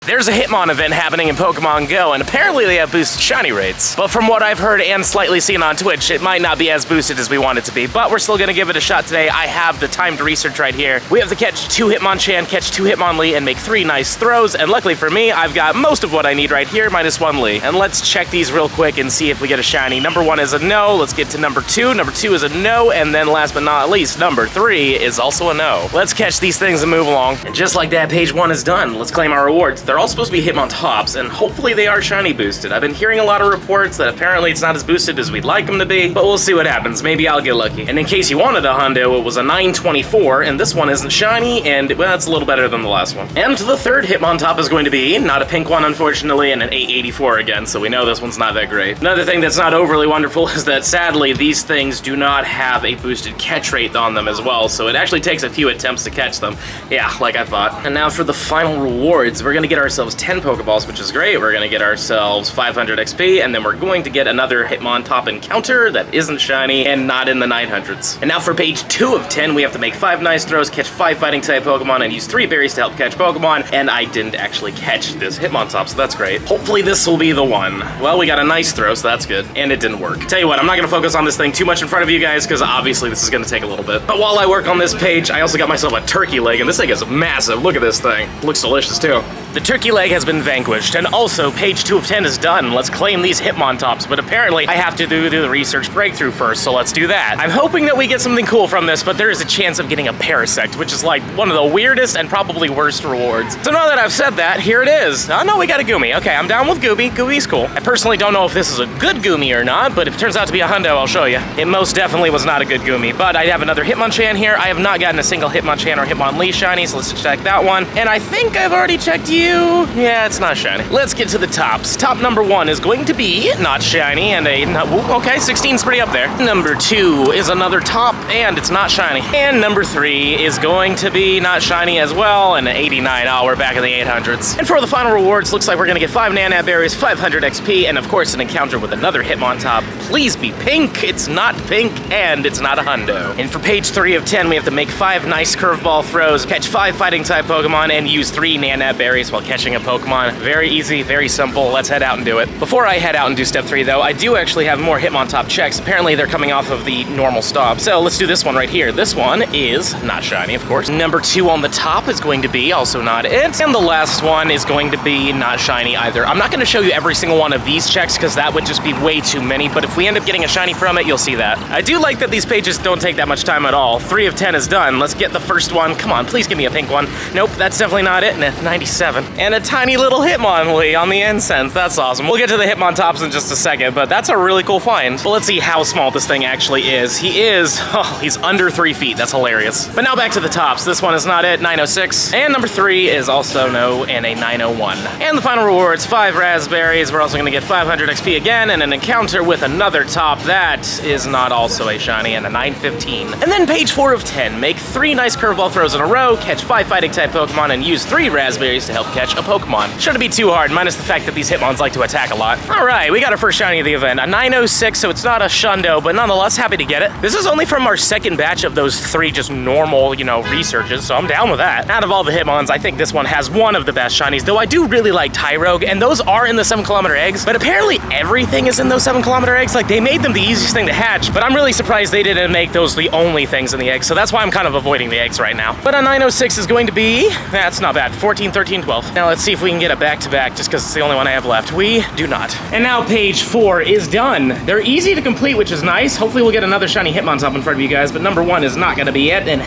There's a Hitmon event happening in Pokemon GO, and apparently they have boosted shiny rates. But from what I've heard and slightly seen on Twitch, it might not be as boosted as we want it to be. But we're still gonna give it a shot today. I have the timed research right here. We have to catch 2 Hitmonchan, catch 2 Hitmonlee, and make 3 nice throws. And luckily for me, I've got most of what I need right here, minus 1 Lee. And let's check these real quick and see if we get a shiny. Number 1 is a no. Let's get to number 2. Number 2 is a no. And then last but not least, number 3 is also a no. Let's catch these things and move along. And just like that, page 1 is done. Let's claim our rewards. They're all supposed to be Hitmon tops, and hopefully they are shiny boosted. I've been hearing a lot of reports that apparently it's not as boosted as we'd like them to be, but we'll see what happens. Maybe I'll get lucky. And in case you wanted a hundo, it was a 924, and this one isn't shiny, and well, it's a little better than the last one. And the third Hitmon top is going to be not a pink one, unfortunately, and an 884 again, so we know this one's not that great. Another thing that's not overly wonderful is that sadly, these things do not have a boosted catch rate on them as well, so it actually takes a few attempts to catch them. Yeah, like I thought. And now for the final rewards, we're gonna get ourselves 10 Pokeballs, which is great. We're gonna get ourselves 500 XP, and then we're going to get another Hitmon top encounter that isn't shiny and not in the 900s. And now for page 2 of 10, we have to make 5 nice throws, catch 5 fighting type Pokemon, and use 3 berries to help catch Pokemon, and I didn't actually catch this Hitmon top, so that's great. Hopefully this will be the one. Well, we got a nice throw, so that's good, and it didn't work. Tell you what, I'm not gonna focus on this thing too much in front of you guys, because obviously this is gonna take a little bit. But while I work on this page, I also got myself a turkey leg, and this thing is massive. Look at this thing. It looks delicious too. The turkey leg has been vanquished, and also page 2 of 10 is done. Let's claim these Hitmon tops, but apparently I have to do the research breakthrough first, so let's do that. I'm hoping that we get something cool from this, but there is a chance of getting a Parasect, which is like one of the weirdest and probably worst rewards. So now that I've said that, here it is. Oh no, we got a Goomy. Okay, I'm down with Goomy. Goomy's cool. I personally don't know if this is a good Goomy or not, but if it turns out to be a hundo, I'll show you. It most definitely was not a good Goomy, but I have another Hitmonchan here. I have not gotten a single Hitmonchan or Hitmonlee shiny, so let's check that one. And I think I've already checked you. Yeah, it's not shiny. Let's get to the tops. Top number 1 is going to be not shiny, and okay, 16's pretty up there. Number 2 is another top, and it's not shiny. And number 3 is going to be not shiny as well, and an 89. Oh, we're back in the 800s. And for the final rewards, looks like we're gonna get 5 Nanab berries, 500 XP, and of course an encounter with another Hitmon top. Please be pink. It's not pink, and it's not a hundo. And for page 3 of 10, we have to make 5 nice curveball throws, catch 5 fighting type Pokemon, and use 3 Nanab berries while catching a Pokemon. Very easy, very simple. Let's head out and do it. Before I head out and do step 3 though, I do actually have more Hitmon top checks. Apparently they're coming off of the normal stop. So let's do this one right here. This one is not shiny, of course. Number 2 on the top is going to be also not it. And the last one is going to be not shiny either. I'm not gonna show you every single one of these checks because that would just be way too many, but if we end up getting a shiny from it, you'll see that. I do like that these pages don't take that much time at all. 3 of 10 is done. Let's get the first one. Come on, please give me a pink one. Nope, that's definitely not it, and it's 97. And a tiny little Hitmonlee on the incense. That's awesome. We'll get to the Hitmon tops in just a second, but that's a really cool find. But let's see how small this thing actually is. He's under 3 feet. That's hilarious. But now back to the tops. This one is not it, 906. And number 3 is also no, and a 901. And the final rewards, 5 raspberries. We're also gonna get 500 XP again, and an encounter with another top. That is not also a shiny, and a 915. And then page 4 of 10, make 3 nice curveball throws in a row, catch 5 fighting type Pokemon, and use 3 raspberries to help catch a Pokemon. Shouldn't be too hard, minus the fact that these Hitmons like to attack a lot. All right, we got our first shiny of the event, a 906, so it's not a shundo, but nonetheless, happy to get it. This is only from our second batch of those 3 just normal, researches, so I'm down with that. Out of all the Hitmons, I think this one has one of the best shinies, though I do really like Tyrogue, and those are in the 7-kilometer eggs, but apparently everything is in those 7-kilometer eggs. Like, they made them the easiest thing to hatch, but I'm really surprised they didn't make those the only things in the eggs, so that's why I'm kind of avoiding the eggs right now. But a 906 is going to be, that's not bad, 14, 13, 12. Now let's see if we can get a back-to-back, just because it's the only one I have left. We do not. And now page 4 is done. They're easy to complete, which is nice. Hopefully we'll get another shiny Hitmon top in front of you guys, but number 1 is not gonna be it, and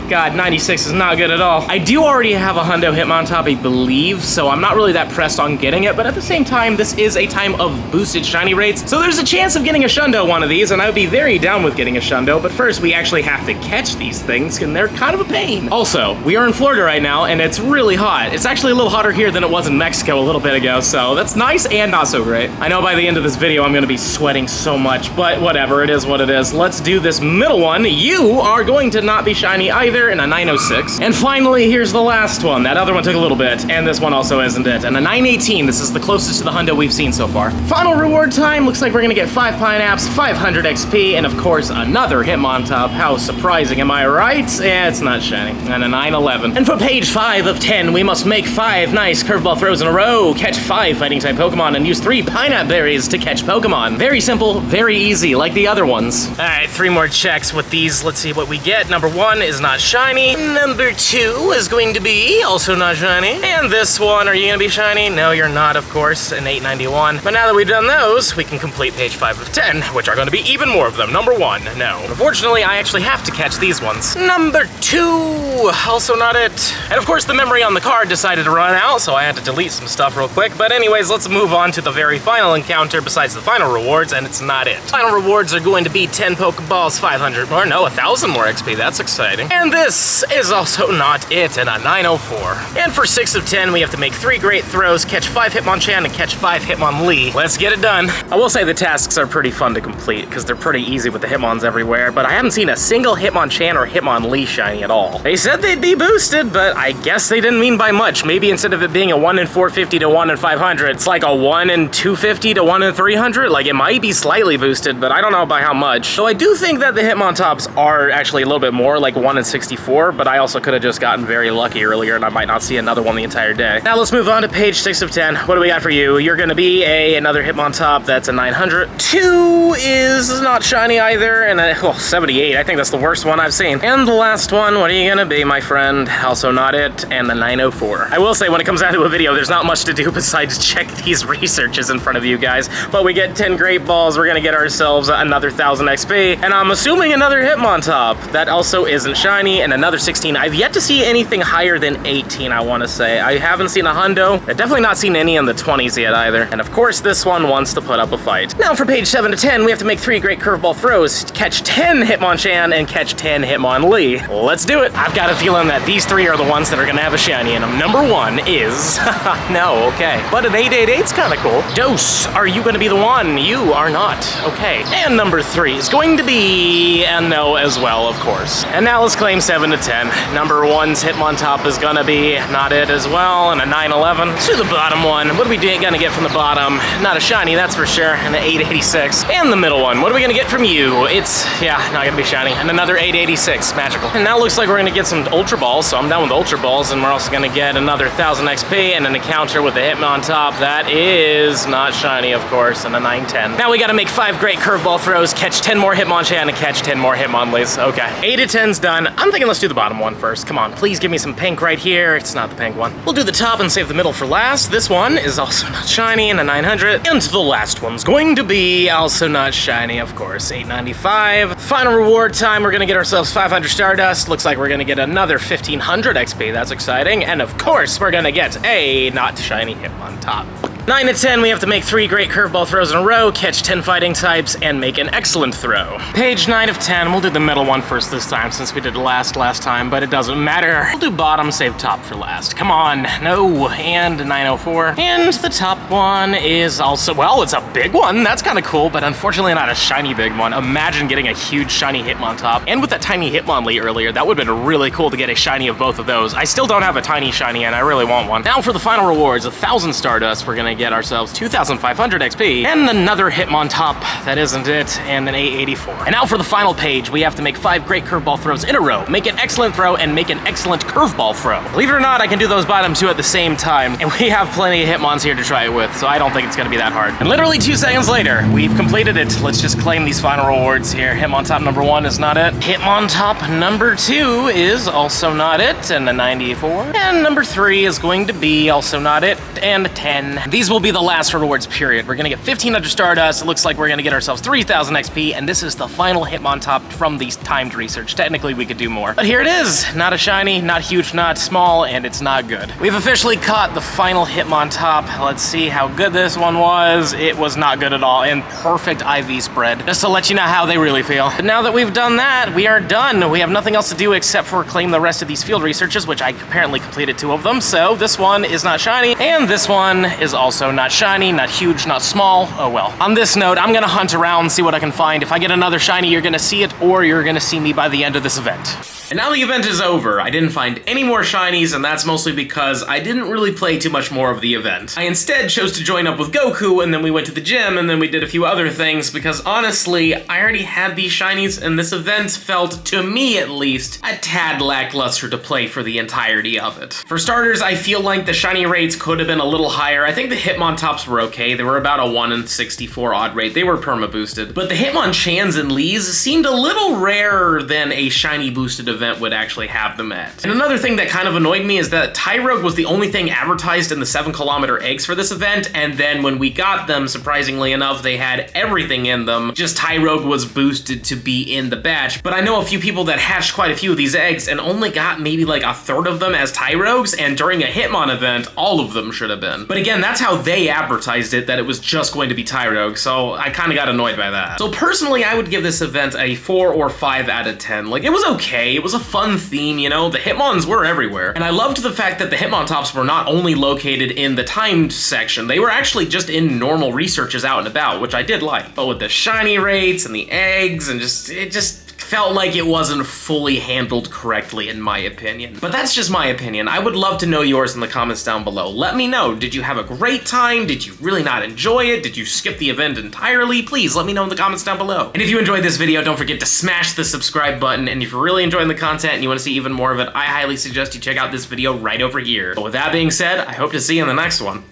God, 96 is not good at all. I do already have a hundo Hitmon top, I believe, so I'm not really that pressed on getting it, but at the same time, this is a time of boosted shiny rates, so there's a chance of getting a shundo one of these, and I would be very down with getting a shundo, but first we actually have to catch these things, and they're kind of a pain. Also, we are in Florida right now, and it's really hot. It's actually a little hotter here than it was in Mexico a little bit ago, so that's nice and not so great. I know by the end of this video, I'm gonna be sweating so much, but whatever, it is what it is. Let's do this middle one. You are going to not be shiny either, in a 906. And finally, here's the last one. That other one took a little bit, and this one also isn't it. And a 918, this is the closest to the hundo we've seen so far. Final reward time, looks like we're gonna get 5 Pineapps, 500 XP, and of course, another Hitmon top. How surprising, am I right? Yeah, it's not shiny. And a 911. And for page 5 of 10, we must must make 5 nice curveball throws in a row, catch 5 fighting type Pokemon, and use 3 pineapple berries to catch Pokemon. Very simple, very easy, like the other ones. All right, 3 more checks with these. Let's see what we get. Number 1 is not shiny. Number 2 is going to be also not shiny. And this one, are you gonna be shiny? No, you're not, of course, an 891. But now that we've done those, we can complete page 5 of 10, which are gonna be even more of them. Number 1, no. Unfortunately, I actually have to catch these ones. Number 2, also not it. And of course, the memory on the card decided to run out, so I had to delete some stuff real quick. But anyways, let's move on to the very final encounter besides the final rewards, and it's not it. Final rewards are going to be 10 Pokeballs, 500 more, no, 1,000 more XP, that's exciting. And this is also not it, and a 904. And for 6 of 10, we have to make 3 great throws, catch 5 Hitmonchan, and catch 5 Hitmonlee. Let's get it done. I will say the tasks are pretty fun to complete, because they're pretty easy with the Hitmons everywhere, but I haven't seen a single Hitmonchan or Hitmonlee shiny at all. They said they'd be boosted, but I guess they didn't mean by much. Maybe instead of it being a 1 in 450 to 1 in 500, it's like a 1 in 250 to 1 in 300. Like, it might be slightly boosted, but I don't know by how much. So I do think that the Hitmontops are actually a little bit more, like 1 in 64, but I also could have just gotten very lucky earlier, and I might not see another one the entire day. Now let's move on to page 6 of 10. What do we got for you? You're gonna be another Hitmontop. That's a 900. 2 is not shiny either, and a 78. I think that's the worst one I've seen. And the last one, what are you gonna be, my friend? Also not it, and the 904. I will say, when it comes down to a video, there's not much to do besides check these researches in front of you guys. But we get 10 great balls, we're gonna get ourselves another 1,000 XP, and I'm assuming another Hitmontop. That also isn't shiny, and another 16. I've yet to see anything higher than 18, I wanna say. I haven't seen a hundo. I've definitely not seen any in the 20s yet either. And of course, this one wants to put up a fight. Now for page 7 to 10, we have to make 3 great curveball throws, catch 10 Hitmonchan, and catch 10 Hitmonlee. Let's do it. I've got a feeling that these 3 are the ones that are gonna have a shiny in them. Number 1 is, no, okay. But an 888's kinda cool. Dose, are you gonna be the one? You are not, okay. And number 3 is going to be a no as well, of course. And now let's claim 7 to 10. Number 1's Hitmontop is gonna be not it as well, and a 911. To the bottom one, what are we gonna get from the bottom? Not a shiny, that's for sure, and an 886. And the middle one, what are we gonna get from you? It's, yeah, not gonna be shiny, and another 886, magical. And now looks like we're gonna get some Ultra Balls, so I'm done with Ultra Balls, and we're also gonna get another 1,000 XP and an encounter with the Hitmontop. That is not shiny, of course, and a 910. Now we gotta make 5 great curveball throws, catch 10 more Hitmonchan, and catch 10 more Hitmonlees. Okay, 8 to 10's done. I'm thinking let's do the bottom one first. Come on, please give me some pink right here. It's not the pink one. We'll do the top and save the middle for last. This one is also not shiny, and a 900. And the last one's going to be also not shiny, of course, 895. Final reward time, we're gonna get ourselves 500 Stardust. Looks like we're gonna get another 1,500 XP. That's exciting. And of course, we're gonna get a not shiny Hitmontop. 9 to 10, we have to make 3 great curveball throws in a row, catch 10 fighting types, and make an excellent throw. Page 9 of 10, we'll do the middle one first this time since we did last time, but it doesn't matter. We'll do bottom, save top for last. Come on, no, and 904. And the top one is also, well, it's a big one. That's kind of cool, but unfortunately not a shiny big one. Imagine getting a huge shiny Hitmontop. And with that tiny Hitmonlee earlier, that would have been really cool to get a shiny of both of those. I still don't have a tiny shiny, and I really want one. Now for the final rewards, 1,000 Stardust, we're gonna get ourselves 2,500 XP, and another Hitmontop, that isn't it, and an 884. And now for the final page, we have to make 5 great curveball throws in a row, make an excellent throw, and make an excellent curveball throw. Believe it or not, I can do those bottom 2 at the same time, and we have plenty of Hitmons here to try it with, so I don't think it's gonna be that hard. And literally 2 seconds later, we've completed it. Let's just claim these final rewards here. Hitmontop number 1 is not it. Hitmontop number 2 is also not it, and a 94. And number 3 is going to be also not it, and a 10. These will be the last rewards period. We're gonna get 1,500 Stardust. It looks like we're gonna get ourselves 3,000 XP, and this is the final Hitmontop from these timed research. Technically, we could do more. But here it is. Not a shiny, not huge, not small, and it's not good. We've officially caught the final Hitmontop. Let's see how good this one was. It was not good at all, and perfect IV spread. Just to let you know how they really feel. But now that we've done that, we are done. We have nothing else to do except for claim the rest of these field researches, which I apparently completed 2 of them. So this one is not shiny, and this one is all Also not shiny, not huge, not small. Oh well. On this note, I'm gonna hunt around, see what I can find. If I get another shiny, you're gonna see it, or you're gonna see me by the end of this event. And now the event is over. I didn't find any more shinies, and that's mostly because I didn't really play too much more of the event. I instead chose to join up with Goku, and then we went to the gym, and then we did a few other things, because honestly, I already had these shinies, and this event felt, to me at least, a tad lackluster to play for the entirety of it. For starters, I feel like the shiny rates could have been a little higher. I think the Hitmon tops were okay. They were about a 1 in 64 odd rate. They were perma boosted. But the Hitmon Chans and Lees seemed a little rarer than a shiny boosted event would actually have them at. And another thing that kind of annoyed me is that Tyrogue was the only thing advertised in the 7-kilometer eggs for this event, and then when we got them, surprisingly enough, they had everything in them. Just Tyrogue was boosted to be in the batch. But I know a few people that hatched quite a few of these eggs and only got maybe like a third of them as Tyrogues, and during a Hitmon event, all of them should have been. But again, that's how they advertised it, that it was just going to be Tyrogue, so I kind of got annoyed by that. So personally, I would give this event a 4 or 5 out of 10. Like, it was okay. It was a fun theme, you know? The Hitmons were everywhere. And I loved the fact that the Hitmon tops were not only located in the timed section, they were actually just in normal researches out and about, which I did like. But with the shiny rates and the eggs and it just felt like it wasn't fully handled correctly, in my opinion. But that's just my opinion. I would love to know yours in the comments down below. Let me know. Did you have a great time? Did you really not enjoy it? Did you skip the event entirely? Please let me know in the comments down below. And if you enjoyed this video, don't forget to smash the subscribe button. And if you're really enjoying the content and you want to see even more of it, I highly suggest you check out this video right over here. But with that being said, I hope to see you in the next one.